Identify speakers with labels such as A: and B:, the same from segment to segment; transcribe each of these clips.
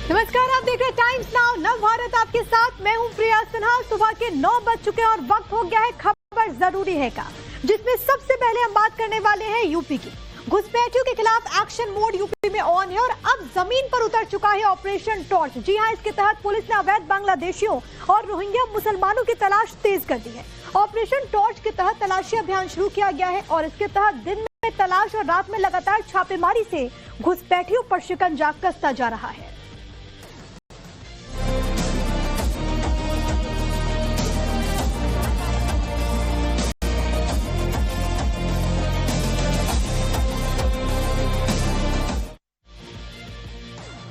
A: नमस्कार, आप देख रहे हैं टाइम्स नाउ नव भारत आपके साथ। मैं हूं प्रिया सिन्हा। सुबह के 9 बज चुके हैं और वक्त हो गया है खबर जरूरी है का, जिसमें सबसे पहले हम बात करने वाले हैं यूपी की। घुसपैठियों के खिलाफ एक्शन मोड यूपी में ऑन है और अब जमीन पर उतर चुका है ऑपरेशन टॉर्च। जी हां, इसके तहत पुलिस ने अवैध बांग्लादेशियों और रोहिंग्या मुसलमानों की तलाश तेज कर दी है। ऑपरेशन टॉर्च के तहत तलाशी अभियान शुरू किया गया है और इसके तहत दिन में तलाश और रात में लगातार छापेमारी से घुसपैठियों पर शिकंजा कसता जा रहा है।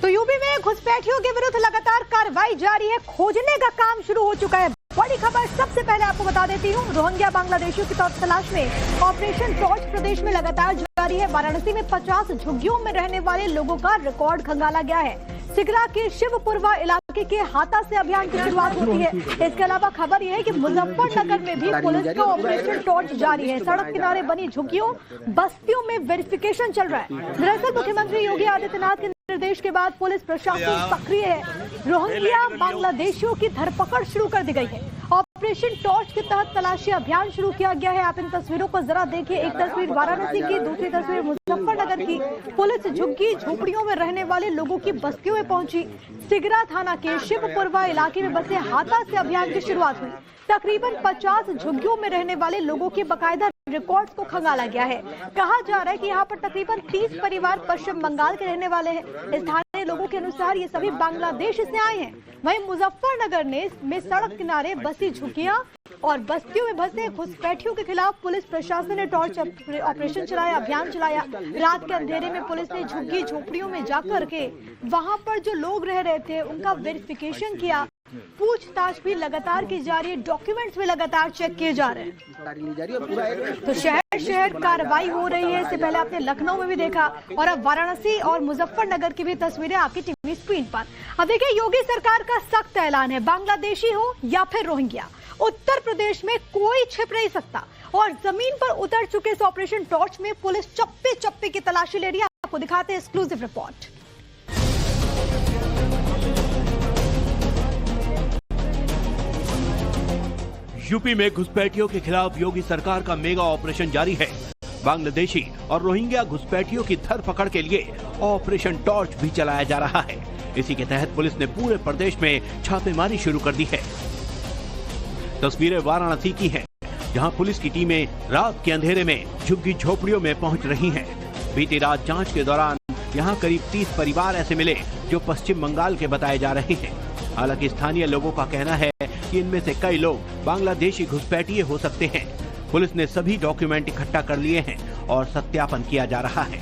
A: तो यूपी में घुसपैठियों के विरुद्ध लगातार कार्रवाई जारी है। खोजने का काम शुरू हो चुका है। बड़ी खबर सबसे पहले आपको बता देती हूँ, रोहिंग्या बांग्लादेशियों की तलाश में ऑपरेशन टॉर्च प्रदेश में लगातार जारी है। वाराणसी में 50 झुग्गियों में रहने वाले लोगों का रिकॉर्ड खंगाला गया है। सिगरा के शिवपुरवा इलाके के हाथा से अभियान की शुरुआत होती है। इसके अलावा खबर यह है कि मुजफ्फरनगर में भी पुलिस का ऑपरेशन टॉर्च जारी है। सड़क किनारे बनी झुग्गियों बस्तियों में वेरिफिकेशन चल रहा है। दरअसल मुख्यमंत्री योगी आदित्यनाथ के निर्देश के बाद पुलिस प्रशासन सक्रिय है। रोहिंग्या बांग्लादेशियों की धरपकड़ शुरू कर दी गई है। ऑपरेशन टॉर्च के तहत तलाशी अभियान शुरू किया गया है। आप इन तस्वीरों को जरा देखिए। एक तस्वीर वाराणसी की, दूसरी तस्वीर मुजफ्फरनगर की। पुलिस झुग्गी झोपड़ियों में रहने वाले लोगों की बस्तियों में पहुंची। सिगरा थाना के शिवपुरवा इलाके में बसे हाथा से अभियान की शुरुआत हुई। तकरीबन 50 झुग्गियों में रहने वाले लोगों के बाकायदा रिकॉर्ड्स को खंगाला गया है। कहा जा रहा है कि यहाँ पर तकरीबन 30 परिवार पश्चिम बंगाल के रहने वाले हैं। स्थानीय लोगों के अनुसार ये सभी बांग्लादेश से आए हैं। वहीं मुजफ्फरनगर में सड़क किनारे बसी झुग्गियां और बस्तियों में बसे घुसपैठियों के खिलाफ पुलिस प्रशासन ने टॉर्च ऑपरेशन चलाया, अभियान चलाया। रात के अंधेरे में पुलिस ने झुग्गी झोपड़ियों में जाकर के वहां पर जो लोग रह रहे थे उनका वेरिफिकेशन किया। पूछताछ भी लगातार की जा रही है। डॉक्यूमेंट्स भी लगातार चेक किए जा रहे हैं। तो शहर शहर कार्रवाई हो रही है। इससे पहले आपने लखनऊ में भी देखा और अब वाराणसी और मुजफ्फरनगर की भी तस्वीरें आपकी टीवी स्क्रीन पर। अब देखिए, योगी सरकार का सख्त ऐलान है, बांग्लादेशी हो या फिर रोहिंग्या, उत्तर प्रदेश में कोई छिप नहीं सकता। और जमीन पर उतर चुके इस ऑपरेशन टॉर्च में पुलिस चप्पे चप्पे की तलाशी ले रही है। आपको दिखाते हैं एक्सक्लूसिव रिपोर्ट।
B: यूपी में घुसपैठियों के खिलाफ योगी सरकार का मेगा ऑपरेशन जारी है। बांग्लादेशी और रोहिंग्या घुसपैठियों की धरपकड़ के लिए ऑपरेशन टॉर्च भी चलाया जा रहा है। इसी के तहत पुलिस ने पूरे प्रदेश में छापेमारी शुरू कर दी है। तस्वीरें वाराणसी की हैं, जहां पुलिस की टीमें रात के अंधेरे में झुग्गी झोपड़ियों में पहुंच रही हैं। बीती रात जांच के दौरान यहां करीब 30 परिवार ऐसे मिले जो पश्चिम बंगाल के बताए जा रहे हैं। हालांकि स्थानीय लोगों का कहना है कि इनमें से कई लोग बांग्लादेशी घुसपैठिए हो सकते हैं। पुलिस ने सभी डॉक्यूमेंट इकट्ठा कर लिए हैं और सत्यापन किया जा रहा है।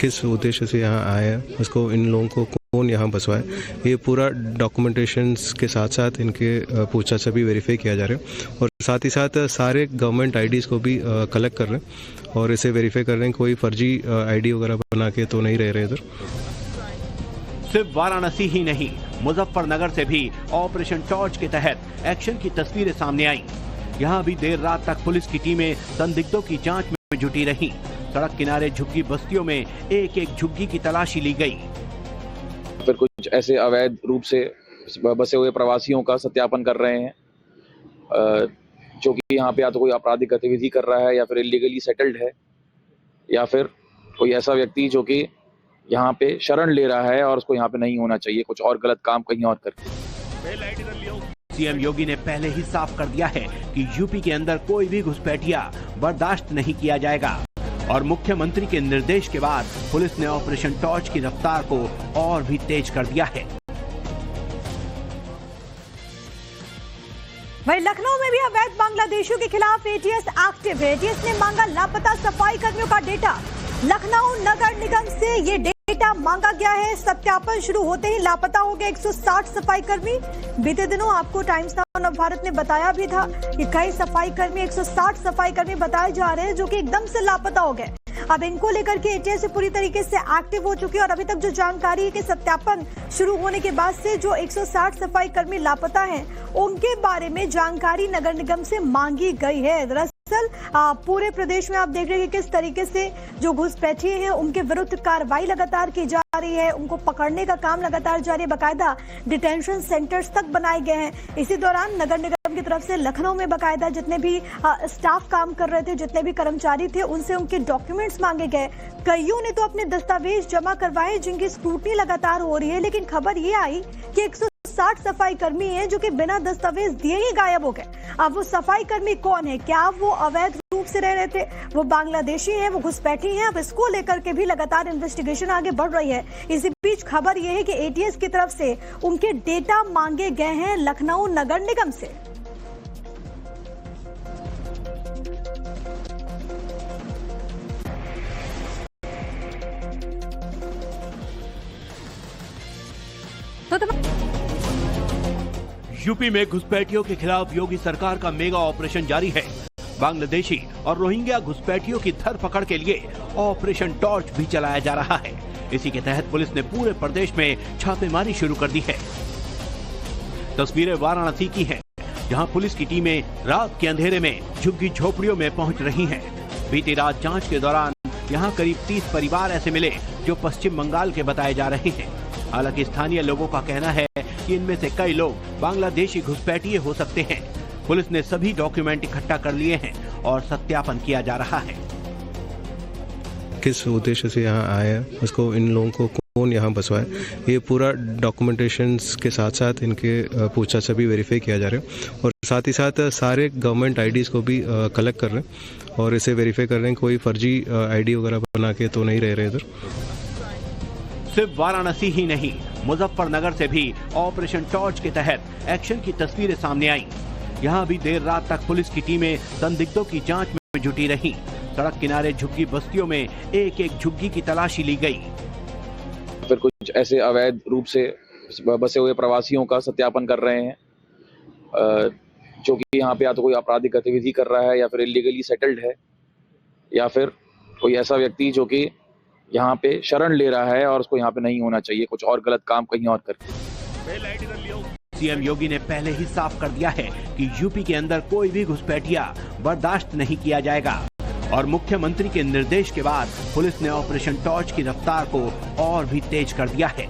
C: किस उद्देश्य से यहाँ आए हैं, उसको इन लोगों को कौन यहाँ बसवाए, ये पूरा डॉक्यूमेंटेशंस के साथ साथ इनके पूछताछ से भी वेरीफाई किया जा रहा है। और साथ ही साथ सारे गवर्नमेंट आईडीज़ को भी कलेक्ट कर रहे हैं और इसे वेरीफाई कर रहे हैं कोई फर्जी आईडी वगैरह बना के तो नहीं रह रहे इधर।
B: सिर्फ वाराणसी ही नहीं, मुजफ्फरनगर से भी ऑपरेशन टॉर्च के तहत एक्शन की तस्वीरें सामने आई। यहाँ भी देर रात तक पुलिस की टीमें संदिग्धों की जांच में जुटी रहीं। सड़क किनारे झुग्गी बस्तियों में एक एक झुग्गी की तलाशी ली गई।
D: फिर कुछ ऐसे अवैध रूप से बसे हुए प्रवासियों का सत्यापन कर रहे हैं, जो कि यहाँ पे या तो कोई आपराधिक गतिविधि कर रहा है या फिर इलीगली सेटल्ड है, या फिर कोई ऐसा व्यक्ति जो कि यहाँ पे शरण ले रहा है और उसको यहाँ पे नहीं होना चाहिए, कुछ और गलत काम कहीं और करके।
B: सीएम योगी ने पहले ही साफ कर दिया है कि यूपी के अंदर कोई भी घुसपैठिया बर्दाश्त नहीं किया जाएगा। और मुख्यमंत्री के निर्देश के बाद पुलिस ने ऑपरेशन टॉर्च की रफ्तार को और भी तेज कर दिया है।
A: वहीं लखनऊ में भी अवैध बांग्लादेशियों के खिलाफ एटीएस एक्टिव है। एटीएस ने मांगा लापता सफाई कर्मियों का डेटा। लखनऊ नगर निगम से ये डेटा मांगा गया है। सत्यापन शुरू होते ही लापता हो गए 160 सफाई कर्मी। बीते दिनों आपको टाइम्स नाउ नव भारत ने बताया भी था कि कई सफाई कर्मी 160 सफाई कर्मी बताए जा रहे हैं जो कि एकदम से लापता हो गए। अब इनको लेकर के एटीएस से पूरी तरीके से एक्टिव हो चुकी है और अभी तक जो जानकारी है कि सत्यापन शुरू होने के बाद से जो 160 सफाई कर्मी लापता हैं उनके बारे में जानकारी नगर निगम से मांगी गई है। दरअसल पूरे प्रदेश में आप देख रहे हैं कि किस तरीके से जो घुसपैठिए हैं उनके विरुद्ध कार्रवाई लगातार की जा रही है, उनको पकड़ने का काम लगातार जारी है। बाकायदा डिटेंशन सेंटर्स तक बनाए गए हैं। इसी दौरान नगर निगम की तरफ से लखनऊ में बाकायदा जितने भी स्टाफ काम कर रहे थे, जितने भी कर्मचारी थे, उनसे उनके डॉक्यूमेंट्स मांगे गए। कईयों ने तो अपने दस्तावेज जमा करवाए जिनकी स्क्रूटनी लगातार हो रही है, लेकिन खबर ये आई कि 160 सफाई कर्मी हैं जो कि बिना दस्तावेज दिए ही गायब हो गए। अब वो सफाई कर्मी कौन है? क्या वो अवैध रूप से रह रहे थे? वो बांग्लादेशी हैं, वो घुसपैठी हैं? अब इसको लेकर के भी लगातार इन्वेस्टिगेशन आगे बढ़ रही है। इसी बीच खबर यह है कि एटीएस की तरफ से उनके डेटा मांगे गए हैं लखनऊ नगर निगम से।
B: यूपी में घुसपैठियों के खिलाफ योगी सरकार का मेगा ऑपरेशन जारी है। बांग्लादेशी और रोहिंग्या घुसपैठियों की धरपकड़ के लिए ऑपरेशन टॉर्च भी चलाया जा रहा है। इसी के तहत पुलिस ने पूरे प्रदेश में छापेमारी शुरू कर दी है। तस्वीरें वाराणसी की हैं, जहां पुलिस की टीमें रात के अंधेरे में झुग्गी झोपड़ियों में पहुंच रही हैं। बीती रात जांच के दौरान यहां करीब 30 परिवार ऐसे मिले जो पश्चिम बंगाल के बताए जा रहे हैं। हालांकि स्थानीय लोगों का कहना है कि इनमें से कई लोग बांग्लादेशी घुसपैठिए हो सकते हैं। पुलिस ने सभी डॉक्यूमेंट इकट्ठा कर लिए हैं और सत्यापन किया जा रहा है।
C: किस उद्देश्य से यहाँ आए हैं, उसको इन लोगों को कौन यहाँ बसवाए, ये पूरा डॉक्यूमेंटेशंस के साथ साथ इनके पूछताछ से भी वेरीफाई किया जा रहा है। और साथ ही साथ सारे गवर्नमेंट आईडीज़ को भी कलेक्ट कर रहे हैं और इसे वेरीफाई कर रहे हैं, कोई फर्जी आईडी वगैरह बना के तो नहीं रह रहे इधर।
B: सिर्फ वाराणसी ही नहीं, मुजफ्फरनगर से भी ऑपरेशन टॉर्च के तहत एक्शन की तस्वीरें सामने आई। यहाँ भी देर रात तक पुलिस की टीमें संदिग्धों की जांच में जुटी रहीं। सड़क किनारे झुग्गी बस्तियों में एक एक झुग्गी की तलाशी ली गई।
D: फिर कुछ ऐसे अवैध रूप से बसे हुए प्रवासियों का सत्यापन कर रहे हैं, जो कि यहाँ पे या तो कोई आपराधिक गतिविधि कर रहा है या फिर इलीगली सेटल्ड है, या फिर कोई ऐसा व्यक्ति जो कि यहाँ पे शरण ले रहा है और उसको यहाँ पे नहीं होना चाहिए, कुछ और गलत काम कहीं और करके।
B: सीएम योगी ने पहले ही साफ कर दिया है कि यूपी के अंदर कोई भी घुसपैठिया बर्दाश्त नहीं किया जाएगा। और मुख्यमंत्री के निर्देश के बाद पुलिस ने ऑपरेशन टॉर्च की रफ्तार को और भी तेज कर दिया है।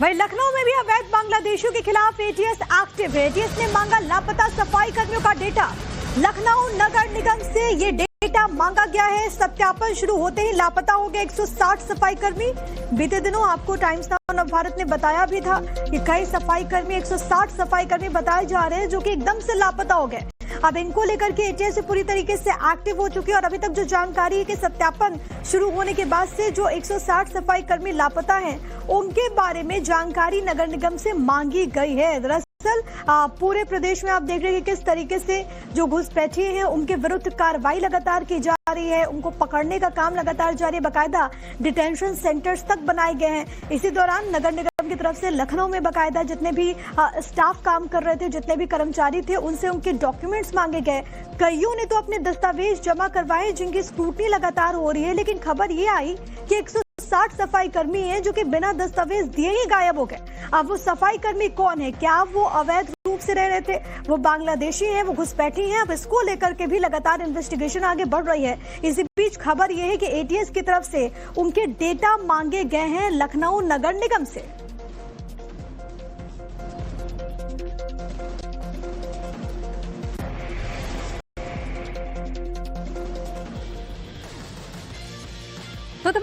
A: वहीं लखनऊ में भी अवैध बांग्लादेशियों के खिलाफ एटीएस एक्टिव है। एटीएस ने मांगा लापता सफाई कर्मियों का डेटा। लखनऊ नगर निगम से ये डेटा मांगा गया है। सत्यापन शुरू होते ही लापता हो गए 160 सफाई कर्मी। बीते दिनों आपको टाइम्स नाउ नवभारत ने बताया भी था कि कई सफाई कर्मी 160 सफाई कर्मी बताए जा रहे हैं जो कि एकदम से लापता हो गए। अब इनको लेकर के एटीएस पूरी तरीके से एक्टिव हो चुकी है और अभी तक जो जानकारी है कि सत्यापन शुरू होने के बाद से जो 160 सफाई कर्मी लापता हैं उनके बारे में जानकारी नगर निगम से मांगी गई है। दरअसल पूरे प्रदेश में आप देख रहे हैं कि किस तरीके से जो घुसपैठिए हैं उनके विरुद्ध कार्रवाई लगातार की जा रही है, उनको पकड़ने का काम लगातार जारी है। बाकायदा डिटेंशन सेंटर्स तक बनाए गए हैं। इसी दौरान नगर निगम की तरफ से लखनऊ में बाकायदा जितने भी स्टाफ काम कर रहे थे, जितने भी कर्मचारी थे, उनसे उनके डॉक्यूमेंट्स मांगे गए। कईयों ने तो अपने दस्तावेज जमा करवाए जिनकी स्क्रूटनी लगातार हो रही है, लेकिन खबर ये आई कि 160 सफाई कर्मी हैं जो कि बिना दस्तावेज दिए ही गायब हो गए। अब वो सफाई कर्मी कौन है? क्या वो अवैध रूप से रह रहे थे? वो बांग्लादेशी हैं, वो घुसपैठी हैं? अब इसको लेकर के भी लगातार इन्वेस्टिगेशन आगे बढ़ रही है। इसी बीच खबर यह है कि एटीएस की तरफ से उनके डेटा मांगे गए हैं लखनऊ नगर निगम से।